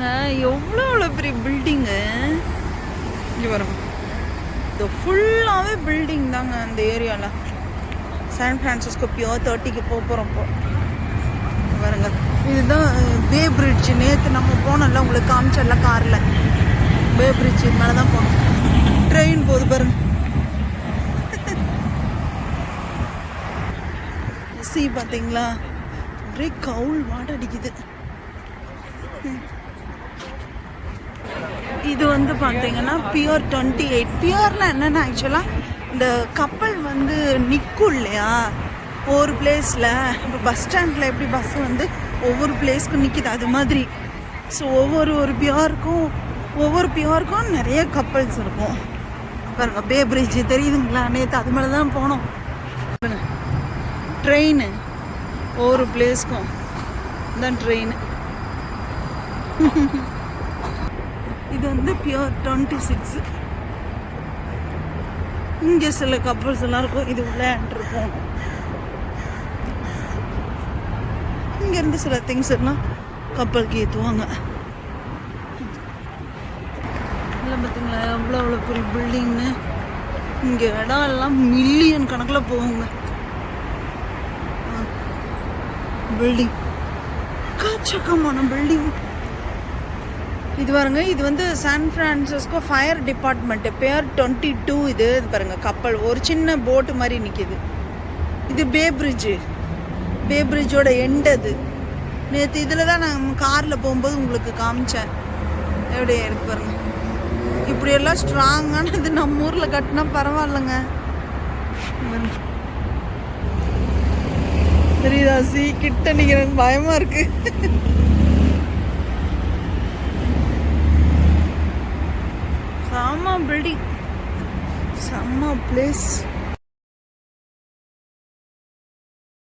பாருங்க எவ்வளோ பெரிய பில்டிங்கு. இங்கே பாருங்க, இது ஃபுல்லாகவே பில்டிங் தாங்க அந்த ஏரியாவில். சான் ஃப்ரான்சிஸ்கோ பியோர் 30க்கு போகிறோம். இப்போ பாருங்க, இதுதான் பே பிரிட்ஜ். நேற்று நம்ம போனோம்ல, உங்களுக்கு காமிச்சல காரில். பே பிரிட்ஜ் இது மேலே தான் போனோம். ட்ரெயின் போகுது பாருங்க. சி பார்த்தீங்களா, ஒரே கவுல் வாட அடிக்குது. இது வந்து பார்த்தீங்கன்னா பியோர் 28. பியோர்லாம் என்னென்னா ஆக்சுவலாக இந்த கப்பல் வந்து நிற்கும் இல்லையா ஒரு பிளேஸில். இப்போ பஸ் ஸ்டாண்டில் எப்படி பஸ் வந்து ஒவ்வொரு பிளேஸ்க்கும் நிற்கிது, அது மாதிரி. ஸோ ஒவ்வொரு பியோருக்கும் நிறைய கப்பல்ஸ் இருக்கும். பாருங்க, பே பிரிட்ஜ் தெரியுதுங்களா? நேற்று அது மேலே தான் போனோம். ட்ரெயின் ஒவ்வொரு பிளேஸ்க்கும் தான் ட்ரெயின். இது வந்து பியோர் 26. இங்கே சில கப்பல்ஸ் எல்லாம் இருக்கும். இது விளையாண்டுருக்கோம். இங்கேருந்து சில திங்ஸ் எல்லாம் கப்பலுக்கு ஏற்றுவாங்க. இல்லை பார்த்தீங்களா எவ்வளோ பெரிய பில்டிங்னு. இங்கே இடம் எல்லாம் மில்லியன் கணக்கில் போகுங்க. பில்டிங் காச்சக்கமான பில்டிங். இது பாருங்க, இது வந்து San Francisco fire department pier 22. இது பாருங்க, கப்பல் ஒரு சின்ன போட்டு மாதிரி நிற்கிது. இது பே பிரிட்ஜோட எண்ட். அது நேற்று இதில் தான் நான் காரில் போகும்போது உங்களுக்கு காமிச்சேன். எப்படி இருக்கு பாருங்க. இப்படியெல்லாம் ஸ்ட்ராங்கானது நம்ம ஊரில் கட்டினா பரவாயில்லைங்க. தெரியுதா? கிட்ட நிற்கிறேன், பயமாக இருக்கு. செம்ம பில்டிங், செம்ம பிளேஸ்.